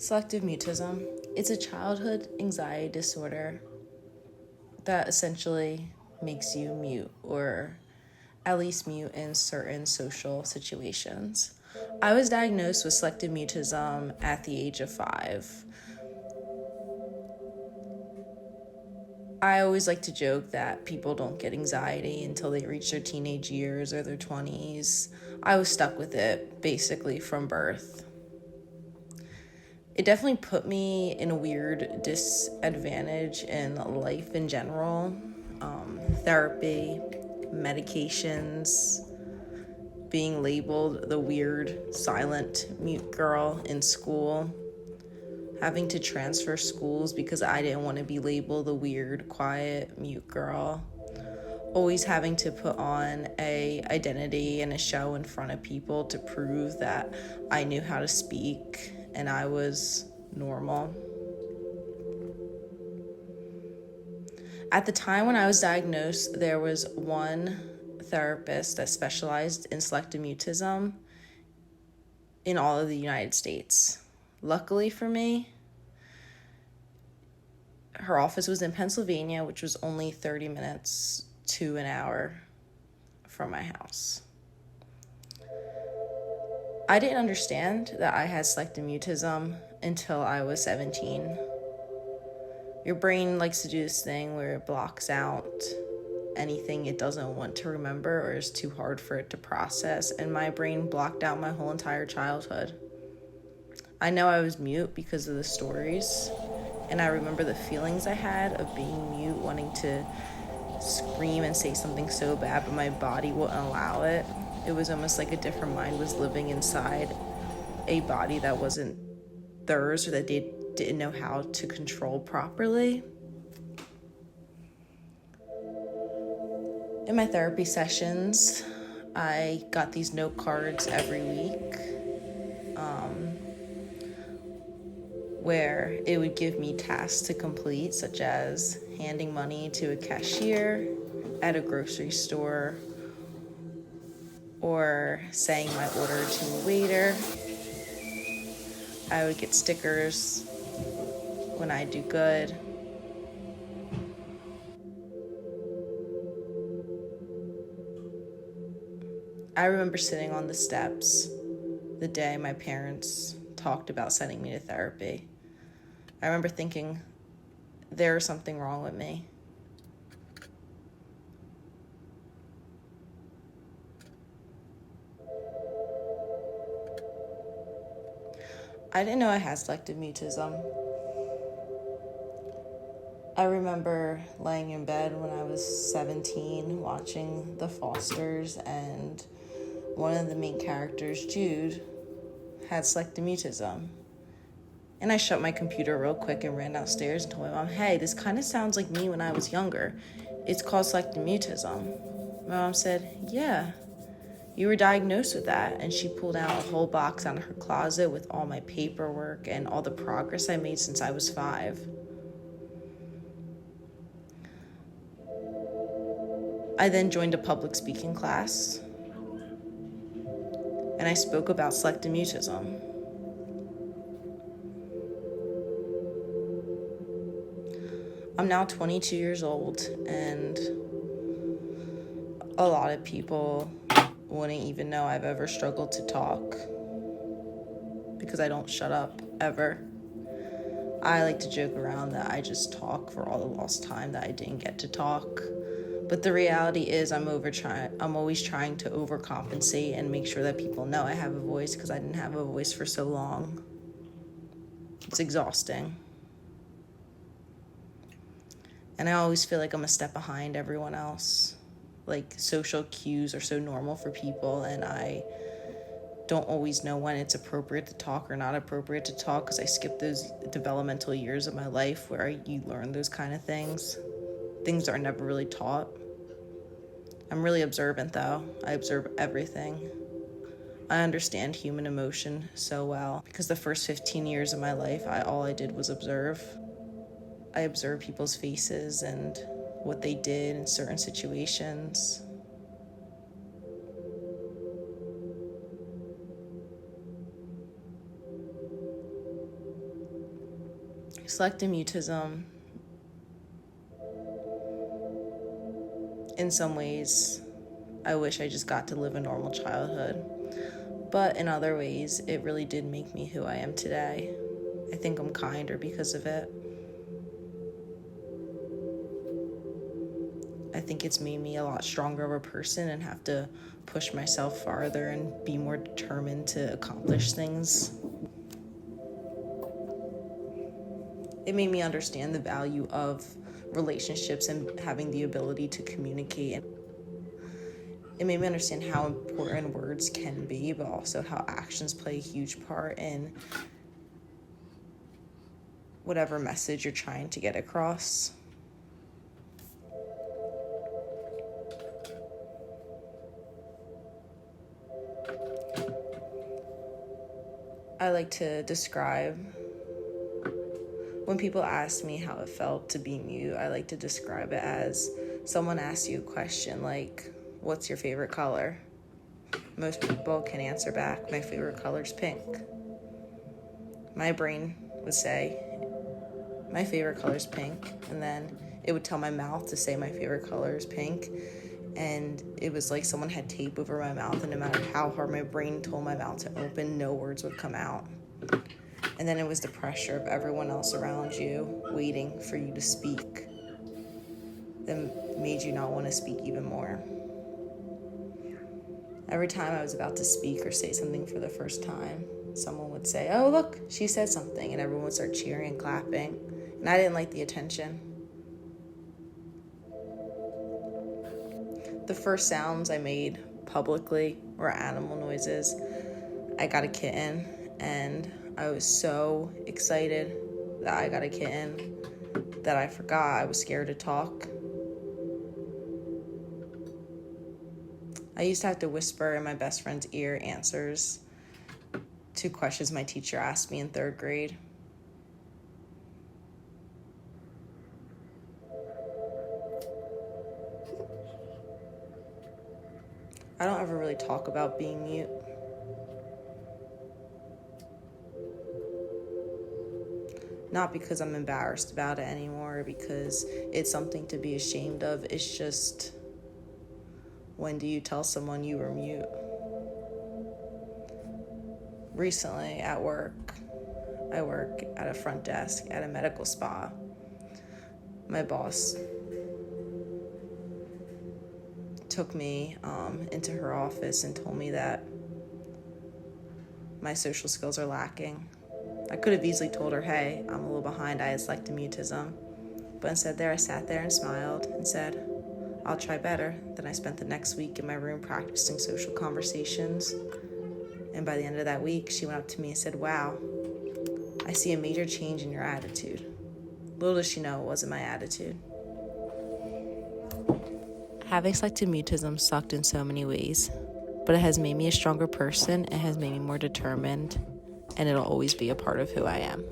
Selective mutism. It's a childhood anxiety disorder that essentially makes you mute, or at least mute in certain social situations. I was diagnosed with selective mutism at the age of 5. I always like to joke that people don't get anxiety until they reach their teenage years or their 20s. I was stuck with it basically from birth. It definitely put me in a weird disadvantage in life in general. Therapy, medications, being labeled the weird, silent, mute girl in school, having to transfer schools because I didn't want to be labeled the weird, quiet, mute girl, always having to put on a identity and a show in front of people to prove that I knew how to speak and I was normal. At the time when I was diagnosed, there was one therapist that specialized in selective mutism in all of the United States. Luckily for me, her office was in Pennsylvania, which was only 30 minutes to an hour from my house. I didn't understand that I had selective mutism until I was 17. Your brain likes to do this thing where it blocks out anything it doesn't want to remember or is too hard for it to process, and my brain blocked out my whole entire childhood. I know I was mute because of the stories, and I remember the feelings I had of being mute, wanting to scream and say something so bad, but my body wouldn't allow it. It was almost like a different mind was living inside a body that wasn't theirs, or that they didn't know how to control properly. In my therapy sessions, I got these note cards every week where it would give me tasks to complete, such as handing money to a cashier at a grocery store, or saying my order to a waiter. I would get stickers when I do good. I remember sitting on the steps the day my parents talked about sending me to therapy. I remember thinking, there's something wrong with me. I didn't know I had selective mutism. I remember laying in bed when I was 17 watching The Fosters, and one of the main characters, Jude, had selective mutism. And I shut my computer real quick and ran downstairs and told my mom, hey, this kind of sounds like me when I was younger. It's called selective mutism. My mom said, yeah, you were diagnosed with that. And she pulled out a whole box out of her closet with all my paperwork and all the progress I made since I was 5. I then joined a public speaking class, and I spoke about selective mutism. I'm now 22 years old, and a lot of people wouldn't even know I've ever struggled to talk because I don't shut up, ever. I like to joke around that I just talk for all the lost time that I didn't get to talk. But the reality is I'm always trying to overcompensate and make sure that people know I have a voice, because I didn't have a voice for so long. It's exhausting. And I always feel like I'm a step behind everyone else. Like, social cues are so normal for people, and I don't always know when it's appropriate to talk or not appropriate to talk, because I skipped those developmental years of my life where you learn those kind of things. Things are never really taught. I'm really observant, though. I observe everything. I understand human emotion so well, because the first 15 years of my life, all I did was observe. I observed people's faces and what they did in certain situations. Selective mutism, in some ways, I wish I just got to live a normal childhood. But in other ways, it really did make me who I am today. I think I'm kinder because of it. I think it's made me a lot stronger of a person and have to push myself farther and be more determined to accomplish things. It made me understand the value of relationships and having the ability to communicate. It made me understand how important words can be, but also how actions play a huge part in whatever message you're trying to get across. I like to describe, when people ask me how it felt to be mute, I like to describe it as someone asks you a question like, what's your favorite color? Most people can answer back, my favorite color's pink. My brain would say, my favorite color's pink, and then it would tell my mouth to say my favorite color is pink, and it was like someone had tape over my mouth, and no matter how hard my brain told my mouth to open, no words would come out. And then it was the pressure of everyone else around you waiting for you to speak that made you not want to speak even more. Every time I was about to speak or say something for the first time, someone would say, oh, look, she said something, and everyone would start cheering and clapping, and I didn't like the attention. The first sounds I made publicly were animal noises. I got a kitten, and I was so excited that I got a kitten that I forgot I was scared to talk. I used to have to whisper in my best friend's ear answers to questions my teacher asked me in 3rd grade. I don't ever really talk about being mute. Not because I'm embarrassed about it anymore, because it's something to be ashamed of. It's just, when do you tell someone you were mute? Recently at work, I work at a front desk at a medical spa. My boss took me into her office and told me that my social skills are lacking. I could have easily told her, hey, I'm a little behind, I have selective mutism. But instead I sat there and smiled and said, I'll try better. Then I spent the next week in my room practicing social conversations. And by the end of that week, she went up to me and said, wow, I see a major change in your attitude. Little does she know it wasn't my attitude. Having selective mutism sucked in so many ways, but it has made me a stronger person, it has made me more determined, and it'll always be a part of who I am.